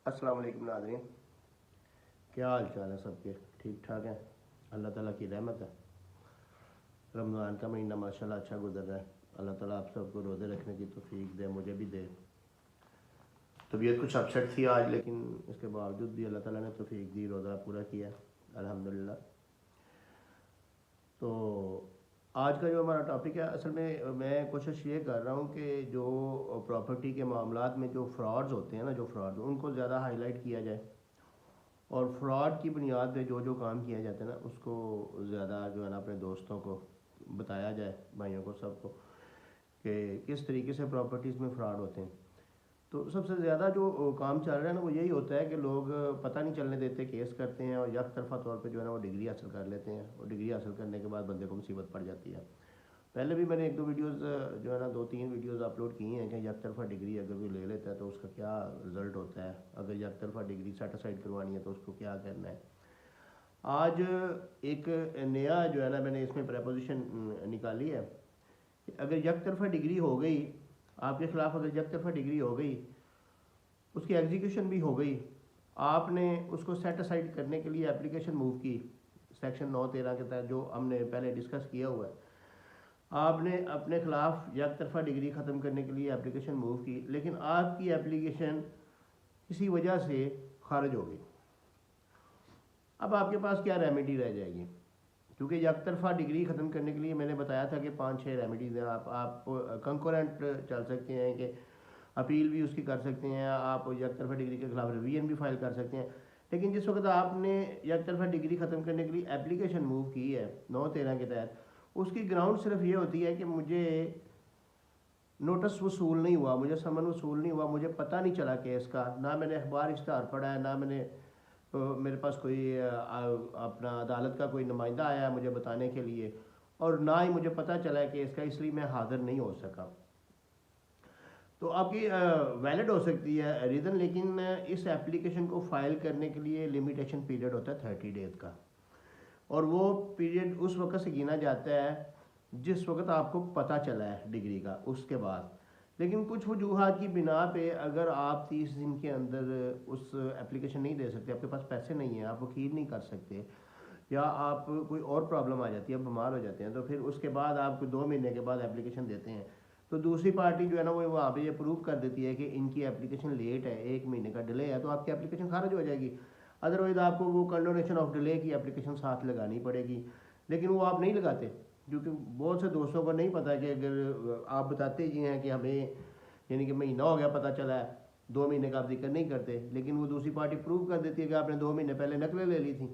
अस्सलाम वालेकुम नाज़रीन, क्या हाल चाल है सबके? ठीक ठाक हैं? अल्लाह ताला की रहमत है। रमज़ान का महीना माशाल्लाह अच्छा गुजर रहा है। अल्लाह ताला आप सबको रोज़े रखने की तौफीक दे, मुझे भी दे। तबीयत कुछ अपसेट थी आज, लेकिन इसके बावजूद भी अल्लाह ताला ने तौफीक दी, रोज़ा पूरा किया अल्हम्दुलिल्लाह। तो आज का जो हमारा टॉपिक है, असल में मैं कोशिश ये कर रहा हूँ कि जो प्रॉपर्टी के मामलात में जो फ्रॉड्स होते हैं ना, जो फ्रॉड उनको ज़्यादा हाईलाइट किया जाए, और फ्रॉड की बुनियाद पे जो जो काम किया जाता है ना, उसको ज़्यादा जो है ना अपने दोस्तों को बताया जाए, भाइयों को, सबको, कि किस तरीके से प्रॉपर्टीज़ में फ़्रॉड होते हैं। तो सबसे ज़्यादा जो काम चल रहा है ना, वो यही होता है कि लोग पता नहीं चलने देते, केस करते हैं और एक तरफा तौर पे जो है ना वो डिग्री हासिल कर लेते हैं, और डिग्री हासिल करने के बाद बंदे को मुसीबत पड़ जाती है। पहले भी मैंने एक दो वीडियोस जो है ना, दो तीन वीडियोस अपलोड की हैं कि एक तरफा डिग्री अगर कोई ले लेता है तो उसका क्या रिज़ल्ट होता है, अगर एक तरफा डिग्री सेटिस्फाइड करवानी है तो उसको क्या करना है। आज एक नया जो है ना, मैंने इसमें प्रपोजिशन निकाली है कि अगर एक तरफा डिग्री हो गई आपके ख़िलाफ़, अगर एक तरफा डिग्री हो गई, उसकी एग्जीक्यूशन भी हो गई, आपने उसको सेट असाइड करने के लिए एप्लीकेशन मूव की सेक्शन 9(13) के तहत, जो हमने पहले डिस्कस किया हुआ है, आपने अपने ख़िलाफ़ एक तरफा डिग्री ख़त्म करने के लिए एप्लीकेशन मूव की, लेकिन आपकी एप्लीकेशन किसी वजह से खारिज हो गई। अब आपके पास क्या रेमेडी रह जाएगी? क्योंकि एक तरफा डिग्री ख़त्म करने के लिए मैंने बताया था कि 5-6 रेमेडीज़ हैं। आप कंकरेंट चल सकते हैं कि अपील भी उसकी कर सकते हैं, आप एक तरफा डिग्री के खिलाफ रिवीजन भी फाइल कर सकते हैं। लेकिन जिस वक्त आपने एक तरफा डिग्री ख़त्म करने के लिए एप्लीकेशन मूव की है 9(13) के तहत, उसकी ग्राउंड सिर्फ ये होती है कि मुझे नोटिस वसूल नहीं हुआ, मुझे समन वसूल नहीं हुआ, मुझे पता नहीं चला केस का, ना मैंने अखबार इश्तहार पढ़ा है, ना मैंने मेरे पास कोई अपना अदालत का कोई नुमाइंदा आया है मुझे बताने के लिए, और ना ही मुझे पता चला है केस का, इसलिए मैं हाज़िर नहीं हो सका। तो आपकी वैलिड हो सकती है रीज़न, लेकिन इस एप्लीकेशन को फ़ाइल करने के लिए लिमिटेशन पीरियड होता है 30 डेज़ का, और वो पीरियड उस वक्त से गिना जाता है जिस वक्त आपको पता चला है डिग्री का, उसके बाद। लेकिन कुछ वजूहात की बिना पे अगर आप 30 दिन के अंदर उस एप्लीकेशन नहीं दे सकते, आपके पास पैसे नहीं हैं, आप वकील नहीं कर सकते, या आप कोई और प्रॉब्लम आ जाती है, बीमार हो जाते हैं, तो फिर उसके बाद आप 2 महीने के बाद एप्लीकेशन देते हैं, तो दूसरी पार्टी जो है ना वो वहाँ पे ये प्रूव कर देती है कि इनकी एप्लीकेशन लेट है, 1 महीने का डिले है, तो आपकी एप्लीकेशन खारिज हो जाएगी। अदरवाइज़ आपको वो कंडोनेशन ऑफ डिले की एप्लीकेशन साथ लगानी पड़ेगी, लेकिन वो आप नहीं लगाते, क्योंकि बहुत से दोस्तों को नहीं पता कि अगर आप बताते ही हैं कि हमें यानी कि महीना हो गया पता चला है, 2 महीने का आप जिक्र नहीं करते, लेकिन वो दूसरी पार्टी प्रूव कर देती है कि आपने 2 महीने पहले नकलें ले ली थी,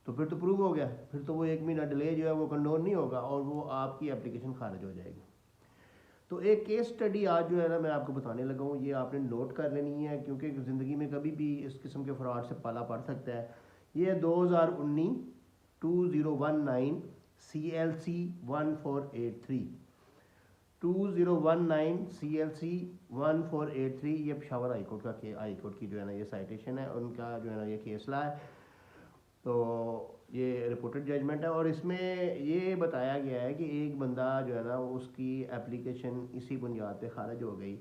तो फिर तो प्रूव हो गया, फिर तो वो 1 महीना डिले जो है वो कंडोन नहीं होगा, और वो आपकी एप्लीकेशन खारिज हो जाएगी। तो एक केस स्टडी आज जो है ना मैं आपको बताने लगा हूँ, ये आपने नोट कर लेनी है, क्योंकि ज़िंदगी में कभी भी इस किस्म के फ्रॉड से पाला पड़ सकता है। ये 2019 2019 CLC 1483 2019 CLC 1483, ये पेशावर हाई कोर्ट का हाई कोर्ट की जो है ना ये साइटेशन है, उनका जो है ना ये केस ला है। तो ये रिपोर्टेड जजमेंट है, और इसमें ये बताया गया है कि एक बंदा जो है ना उसकी एप्लीकेशन इसी बुनियाद पे खारिज हो गई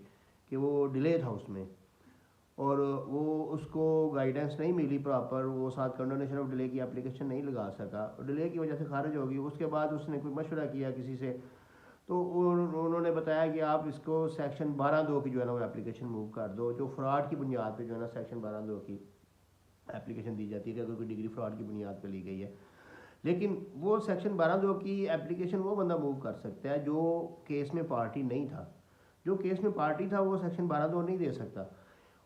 कि वो डिले था उसमें, और वो उसको गाइडेंस नहीं मिली प्रॉपर, वो साथ कंडोनेशन ऑफ डिले की एप्लीकेशन नहीं लगा सका, डिले की वजह से खारिज हो गई। उसके बाद उसने कोई मशवरा किया किसी से, तो उन्होंने बताया कि आप इसको सेक्शन 12(2) की जो है ना वो एप्लीकेशन मूव कर दो, जो फ्रॉड की बुनियाद पे जो है ना सेक्शन 12(2) की एप्लीकेशन दी जाती है कि अगर कोई डिग्री फ्रॉड की बुनियाद पर ली गई है। लेकिन वो सेक्शन 12(2) की एप्लीकेशन वो बंदा मूव कर सकता है जो केस में पार्टी नहीं था। जो केस में पार्टी था वो सेक्शन 12(2) नहीं दे सकता,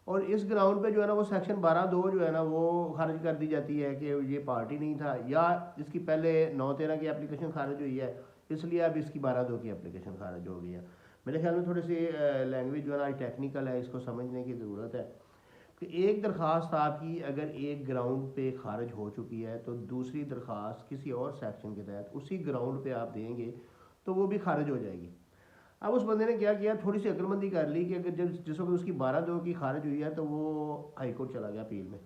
और इस ग्राउंड पे जो है ना वो सेक्शन 12(2) जो है ना वो खारिज कर दी जाती है कि ये पार्टी नहीं था, या इसकी पहले 9(13) की एप्लीकेशन खारिज हुई है, इसलिए अब इसकी 12(2) की एप्लीकेशन खारिज हो गई है। मेरे ख्याल में थोड़ी सी लैंग्वेज जो है ना टेक्निकल है, इसको समझने की ज़रूरत है कि एक दरख्वास्त आपकी अगर एक ग्राउंड पे खारिज हो चुकी है, तो दूसरी दरख्वास्त किसी और सेक्शन के तहत उसी ग्राउंड पे आप देंगे तो वो भी खारिज हो जाएगी। अब उस बंदे ने क्या किया, थोड़ी सी अक्लमंदी कर ली कि अगर जब जिस वक्त उसकी 12(2) की खारिज हुई है तो वो हाई कोर्ट चला गया अपील में,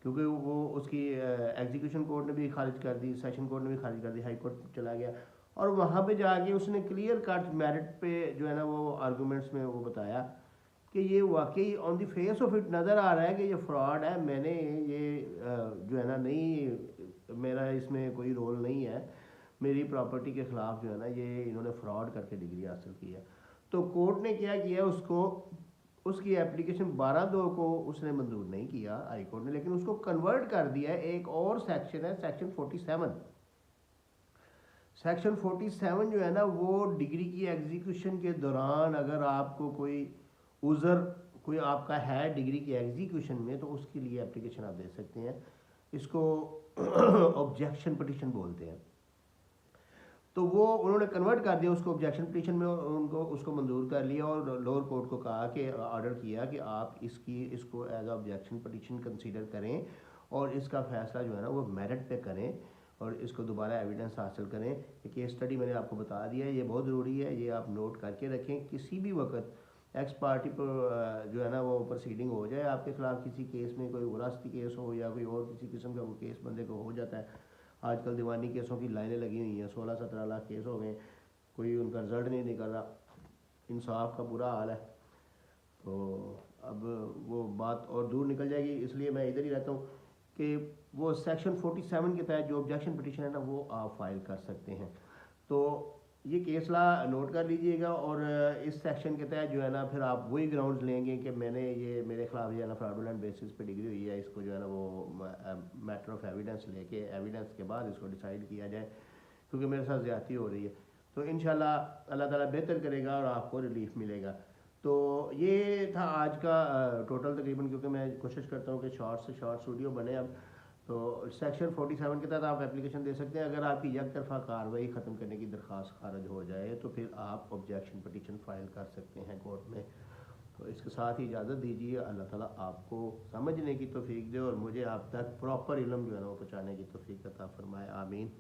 क्योंकि वो उसकी एग्जीक्यूशन कोर्ट ने भी खारिज कर दी, सेशन कोर्ट ने भी खारिज कर दी, हाई कोर्ट चला गया, और वहाँ पे जाके उसने क्लियर कट मेरिट पे जो है ना वो आर्गूमेंट्स में वो बताया कि ये वाकई on the face of it नज़र आ रहा है कि ये फ्रॉड है, मैंने ये जो है ना नहीं, मेरा इसमें कोई रोल नहीं है, मेरी प्रॉपर्टी के ख़िलाफ़ जो है ना ये इन्होंने फ्रॉड करके डिग्री हासिल की है। तो कोर्ट ने क्या किया, उसको उसकी एप्लीकेशन 12/2 को उसने मंजूर नहीं किया हाई कोर्ट ने, लेकिन उसको कन्वर्ट कर दिया है। एक और सेक्शन है, सेक्शन 47। सेक्शन 47 जो है ना वो डिग्री की एग्जीक्यूशन के दौरान अगर आपको कोई उज़र कोई आपका है डिग्री की एग्जीक्यूशन में, तो उसके लिए एप्लीकेशन आप दे सकते हैं। इसको ऑब्जेक्शन पटिशन बोलते हैं। तो वो उन्होंने कन्वर्ट कर दिया उसको ऑब्जेक्शन पिटीशन में, और उनको उसको मंजूर कर लिया और लोअर कोर्ट को कहा कि ऑर्डर किया कि आप इसको एज ऑब्जेक्शन पिटीशन कंसीडर करें और इसका फैसला जो है ना वो मेरिट पे करें और इसको दोबारा एविडेंस हासिल करें। ये केस स्टडी मैंने आपको बता दिया है, ये बहुत ज़रूरी है, ये आप नोट करके रखें। किसी भी वक्त एक्स पार्टी पर जो है ना वो प्रोसीडिंग हो जाए आपके ख़िलाफ़, किसी केस में कोई विरासती केस हो या कोई और किसी किस्म का कोई केस बंदे को हो जाता है। आजकल दीवानी केसों की लाइनें लगी हुई हैं, 16-17 लाख केस हो गए, कोई उनका रिजल्ट नहीं निकल रहा, इंसाफ का बुरा हाल है। तो अब वो बात और दूर निकल जाएगी, इसलिए मैं इधर ही रहता हूँ कि वो सेक्शन 47 के तहत जो ऑब्जेक्शन पिटीशन है ना वो आप फाइल कर सकते हैं। तो ये केस ला नोट कर लीजिएगा, और इस सेक्शन के तहत जो है ना फिर आप वही ग्राउंड्स लेंगे कि मैंने ये मेरे खिलाफ जो है ना फ्रॉडुलेंट बेसिस पे डिग्री हुई है, इसको जो है ना वो मैटर ऑफ एविडेंस लेके एविडेंस के बाद इसको डिसाइड किया जाए, क्योंकि मेरे साथ ज़्यादती हो रही है। तो इंशाल्लाह अल्लाह ताला बेहतर करेगा और आपको रिलीफ मिलेगा। तो ये था आज का टोटल तकरीबन, क्योंकि मैं कोशिश करता हूँ कि शॉर्ट से शॉर्ट वीडियो बने अब। तो सेक्शन 47 के तहत आप एप्लीकेशन दे सकते हैं। अगर आपकी एक तरफा कार्रवाई ख़त्म करने की दरख्वास्त खारिज हो जाए तो फिर आप ऑब्जेक्शन पटिशन फ़ाइल कर सकते हैं कोर्ट में। तो इसके साथ ही इजाज़त दीजिए। अल्लाह ताला आपको समझने की तौफीक दे और मुझे आप तक प्रॉपर इल्म जो है ना वो पहुँचाने की तौफीक अता फरमाए। आमीन।